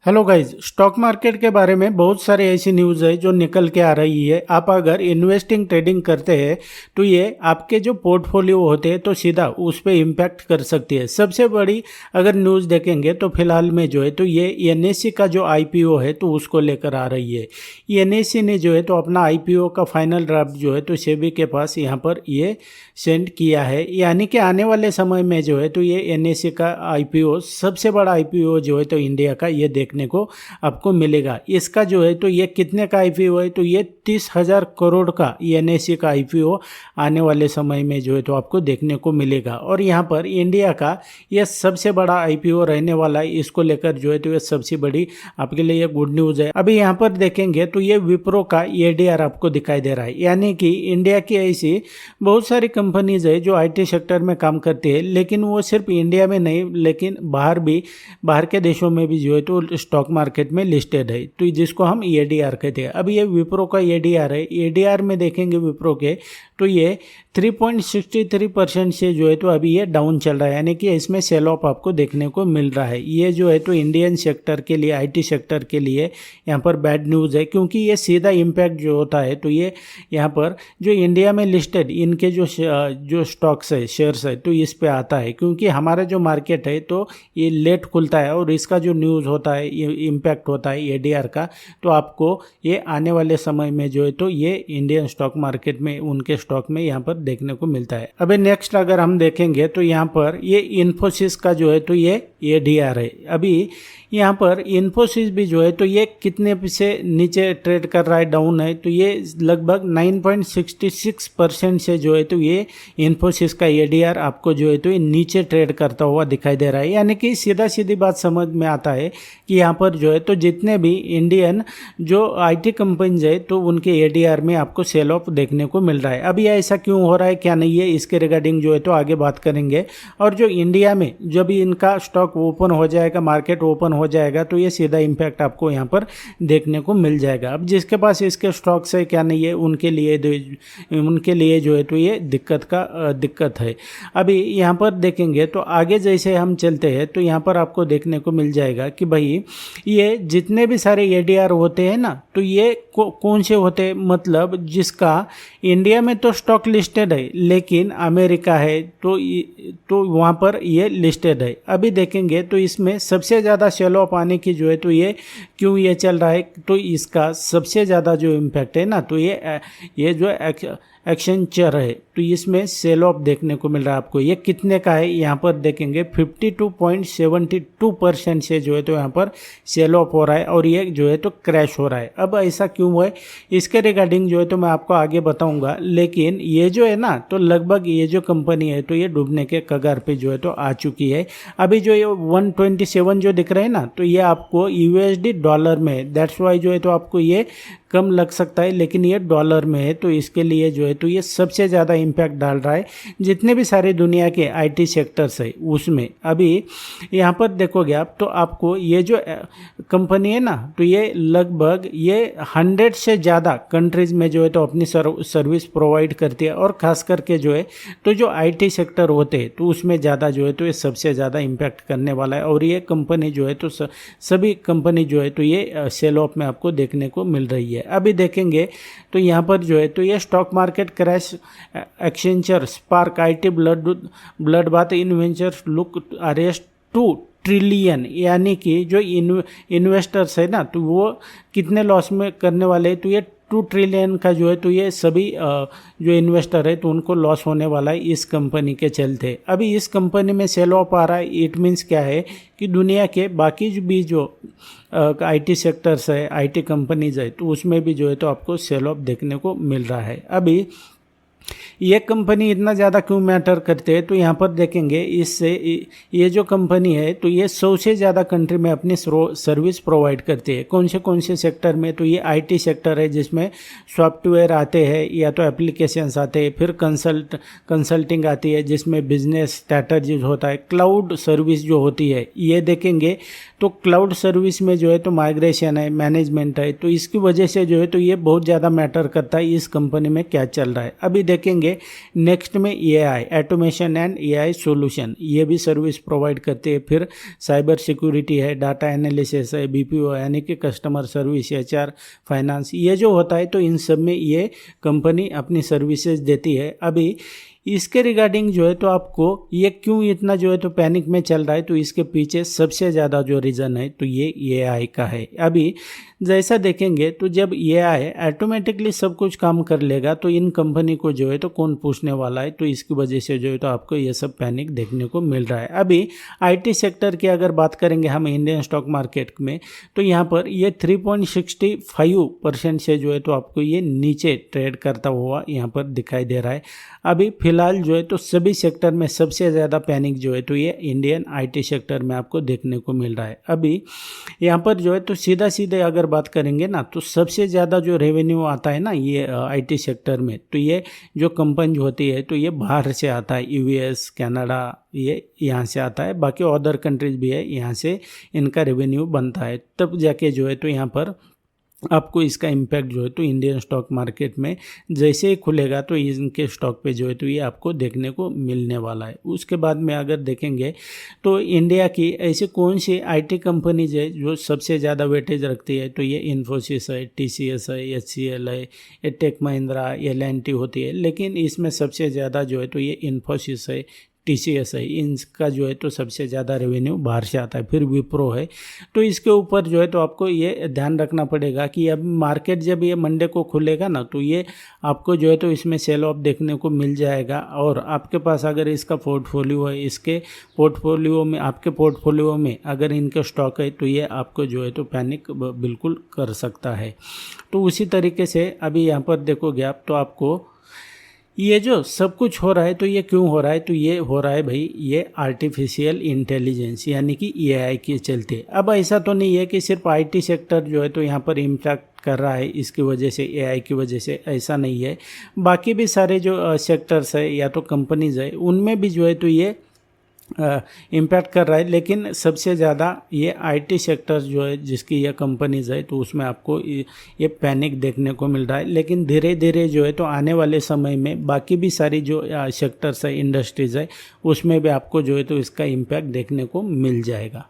Hello guys, stock market के बारे में बहुत सारे ऐसी न्यूज़ है जो निकल के आ रही है। आप अगर इन्वेस्टिंग ट्रेडिंग करते हैं तो ये आपके जो पोर्टफोलियो होते हैं तो सीधा उस पर इम्पैक्ट कर सकती है। सबसे बड़ी अगर न्यूज़ देखेंगे तो फिलहाल में जो है तो ये एनएससी का जो आईपीओ है तो उसको लेकर आ रही है। एनएससी ने जो है तो अपना आईपीओ का फाइनल ड्राफ्ट जो है तो सेबी के पास यहाँ पर ये सेंड किया है, यानी कि आने वाले समय में जो है तो ये एनएससी का आईपीओ सबसे बड़ा आईपीओ जो है तो इंडिया का ये देखने को आपको मिलेगा। इसका जो है तो ये कितने का आईपीओ है तो ये 30,000 करोड़ का एनएससी का आईपीओ आने वाले समय में जो है तो आपको देखने को मिलेगा। और यहाँ पर इंडिया का ये सबसे बड़ा आईपीओ रहने वाला है। इसको लेकर जो है तो ये सबसे बड़ी आपके लिए ये गुड न्यूज़ है। अभी यहाँ पर देखेंगे तो ये विप्रो का एडीआर आपको दिखाई दे रहा है, यानी कि इंडिया की ऐसी बहुत सारी कंपनीज है जो आईटी सेक्टर में काम करती है, लेकिन वो सिर्फ इंडिया में नहीं लेकिन बाहर के देशों में भी जो है तो स्टॉक मार्केट में लिस्टेड है, तो जिसको हम एडीआर कहते हैं। अब ये विप्रो का एडीआर है। एडीआर में देखेंगे विप्रो के तो ये 3.63% से जो है तो अभी ये डाउन चल रहा है, यानी कि इसमें सेल ऑफ आपको देखने को मिल रहा है। ये जो है तो इंडियन सेक्टर के लिए, आईटी सेक्टर के लिए यहाँ पर बैड न्यूज़ है, क्योंकि ये सीधा इम्पैक्ट जो होता है तो ये यहाँ पर जो इंडिया में लिस्टेड इनके जो स्टॉक्स है, शेयर्स है, तो इस पे आता है। क्योंकि हमारा जो मार्केट है तो ये लेट खुलता है और इसका जो न्यूज़ होता है, ये इम्पैक्ट होता है एडीआर का, तो आपको ये आने वाले समय में जो है तो ये इंडियन स्टॉक मार्केट में, उनके स्टॉक में यहाँ पर देखने को मिलता है। अभी नेक्स्ट अगर हम देखेंगे तो यहाँ पर ये इन्फोसिस का जो है तो ये एडीआर है। अभी यहाँ पर इन्फोसिस भी जो है तो ये कितने से नीचे ट्रेड कर रहा है, डाउन है, तो ये लगभग 9.66% से जो है तो ये इन्फोसिस का एडीआर आपको जो है तो ये नीचे ट्रेड करता हुआ दिखाई दे रहा है। यानी कि सीधी बात समझ में आता है कि यहाँ पर जो है तो जितने भी इंडियन जो आईटी कंपनीज है तो उनके एडीआर में आपको सेल ऑफ देखने को मिल रहा है। अभी ऐसा क्यों हो रहा है, क्या नहीं है, इसके रिगार्डिंग जो है तो आगे बात करेंगे। और जो इंडिया में जब इनका स्टॉक ओपन हो जाएगा, मार्केट ओपन हो जाएगा, तो ये सीधा इम्पैक्ट आपको यहाँ पर देखने को मिल जाएगा। अब जिसके पास इसके स्टॉक्स है, क्या नहीं है, उनके लिए जो है तो ये दिक्कत है। अभी यहाँ पर देखेंगे तो आगे जैसे हम चलते हैं तो यहाँ पर आपको देखने को मिल जाएगा कि भाई ये जितने भी सारे एडीआर होते हैं ना, तो ये कौन से होते हैं, मतलब जिसका इंडिया में तो स्टॉक लिस्टेड है लेकिन अमेरिका है तो वहाँ पर ये लिस्टेड है। अभी देखेंगे तो इसमें सबसे ज़्यादा सेल ऑफ आने की जो है तो ये क्यों ये चल रहा है, तो इसका सबसे ज़्यादा जो इम्पैक्ट है ना, तो ये जो एक्सेंचर है तो इसमें सेल ऑफ देखने को मिल रहा है आपको। ये कितने का है, यहाँ पर देखेंगे 52.72% से जो है तो यहाँ पर सेल ऑफ हो रहा है और ये जो है तो क्रैश हो रहा है। अब ऐसा क्यों है, इसके रिगार्डिंग जो है तो मैं आपको आगे बताऊंगा, लेकिन ये जो है ना तो लगभग ये जो कंपनी है तो ये डूबने के कगार पे जो है तो आ चुकी है। अभी जो ये 127 जो दिख रहे हैं ना, तो ये आपको यूएसडी डॉलर में, दैट्स वाई जो है तो आपको ये कम लग सकता है, लेकिन ये डॉलर में है, तो इसके लिए जो है तो ये सबसे ज़्यादा इम्पैक्ट डाल रहा है जितने भी सारे दुनिया के आईटी सेक्टर्स है उसमें। अभी यहाँ पर देखोगे आप तो आपको ये जो कंपनी है ना, तो ये लगभग ये 100 से ज़्यादा कंट्रीज़ में जो है तो अपनी सर्विस प्रोवाइड करती है। और ख़ास करके जो है तो जो आईटी सेक्टर होते हैं तो उसमें ज़्यादा जो है तो ये सबसे ज़्यादा इम्पैक्ट करने वाला है। और ये कंपनी जो है तो सभी कंपनी जो है तो ये सेल ऑफ में आपको देखने को मिल रही है। अभी देखेंगे तो यहाँ पर जो है तो ये stock market crash, Accenture, spark IT, bloodbath Inventurus look arrest 2 trillion, यानी कि जो इन्वेस्टर्स है ना तो वो कितने लॉस में करने वाले हैं, तो ये 2 ट्रिलियन का जो है तो ये सभी जो इन्वेस्टर है तो उनको लॉस होने वाला है इस कंपनी के चलते। अभी इस कंपनी में सेल ऑफ आ रहा है, इट मीन्स क्या है कि दुनिया के बाकी भी जो आईटी सेक्टर्स है, आईटी कंपनीज है, तो उसमें भी जो है तो आपको सेल ऑफ देखने को मिल रहा है। अभी ये कंपनी इतना ज़्यादा क्यों मैटर करते हैं, तो यहाँ पर देखेंगे इससे ये जो कंपनी है तो ये 100 से ज़्यादा कंट्री में अपनी सर्विस प्रोवाइड करती है। कौन से सेक्टर में, तो ये आईटी सेक्टर है जिसमें सॉफ्टवेयर आते हैं या तो एप्लीकेशंस आते हैं, फिर कंसल्टिंग आती है जिसमें बिजनेस स्ट्रैटेजीज होता है, क्लाउड सर्विस जो होती है ये देखेंगे तो क्लाउड सर्विस में जो है तो माइग्रेशन है, मैनेजमेंट है, तो इसकी वजह से जो है तो ये बहुत ज़्यादा मैटर करता है इस कंपनी में क्या चल रहा है। अभी देखेंगे नेक्स्ट में AI, automation and AI solution, ये भी सर्विस प्रोवाइड करते हैं। फिर साइबर सिक्योरिटी है, डाटा एनालिसिस है, बीपीओ यानी कि कस्टमर सर्विस, एचआर, फाइनेंस, ये जो होता है तो इन सब में ये कंपनी अपनी सर्विसेज देती है। अभी इसके रिगार्डिंग जो है तो आपको ये क्यों इतना जो है तो पैनिक में चल रहा है, तो इसके पीछे सबसे ज़्यादा जो रीज़न है तो ये एआई का है। अभी जैसा देखेंगे तो जब एआई ऑटोमेटिकली सब कुछ काम कर लेगा तो इन कंपनी को जो है तो कौन पूछने वाला है, तो इसकी वजह से जो है तो आपको ये सब पैनिक देखने को मिल रहा है। अभी आईटी सेक्टर की अगर बात करेंगे हम इंडियन स्टॉक मार्केट में, तो यहाँ पर ये 3.65% से जो है तो आपको ये नीचे ट्रेड करता हुआ यहाँ पर दिखाई दे रहा है। अभी फिलहाल जो है तो सभी सेक्टर में सबसे ज़्यादा पैनिक जो है तो ये इंडियन आईटी सेक्टर में आपको देखने को मिल रहा है। अभी यहाँ पर जो है तो सीधा सीधे अगर बात करेंगे ना, तो सबसे ज़्यादा जो रेवेन्यू आता है ना ये आईटी सेक्टर में, तो ये जो कंपनी होती है तो ये बाहर से आता है, यूएस, कनाडा, ये यहाँ से आता है। बाकी अदर कंट्रीज भी है, यहाँ से इनका रेवेन्यू बनता है, तब जाके जो है तो यहाँ पर आपको इसका इम्पैक्ट जो है तो इंडियन स्टॉक मार्केट में जैसे ही खुलेगा तो इनके स्टॉक पे जो है तो ये आपको देखने को मिलने वाला है। उसके बाद में अगर देखेंगे तो इंडिया की ऐसी कौन सी आईटी कंपनीज है जो सबसे ज़्यादा वेटेज रखती है, तो ये इन्फोसिस है, टीसीएस है, एचसीएल है, ये टेक महिंद्रा, एल&टी होती है, लेकिन इसमें सबसे ज़्यादा जो है तो ये इन्फोसिस है, टीसीएस है, इनका जो है तो सबसे ज़्यादा रेवेन्यू बाहर से आता है। फिर विप्रो है। तो इसके ऊपर जो है तो आपको ये ध्यान रखना पड़ेगा कि अब मार्केट जब ये मंडे को खुलेगा ना, तो ये आपको जो है तो इसमें सेल ऑफ देखने को मिल जाएगा। और आपके पास अगर इसका पोर्टफोलियो है, इसके पोर्टफोलियो में, आपके पोर्टफोलियो में अगर इनका स्टॉक है, तो ये आपको जो है तो पैनिक बिल्कुल कर सकता है। तो उसी तरीके से अभी यहाँ पर देखोगे आप तो आपको ये जो सब कुछ हो रहा है तो ये क्यों हो रहा है, तो ये हो रहा है भाई ये आर्टिफिशियल इंटेलिजेंस यानी कि एआई के चलते। अब ऐसा तो नहीं है कि सिर्फ आईटी सेक्टर जो है तो यहाँ पर इम्पैक्ट कर रहा है इसकी वजह से, एआई की वजह से, ऐसा नहीं है। बाकी भी सारे जो सेक्टर्स है या तो कंपनीज है उनमें भी जो है तो ये इम्पैक्ट कर रहा है, लेकिन सबसे ज़्यादा ये आईटी सेक्टर जो है जिसकी ये कंपनीज है तो उसमें आपको ये पैनिक देखने को मिल रहा है। लेकिन धीरे धीरे जो है तो आने वाले समय में बाकी भी सारी जो सेक्टर्स है, इंडस्ट्रीज़ है, उसमें भी आपको जो है तो इसका इम्पैक्ट देखने को मिल जाएगा।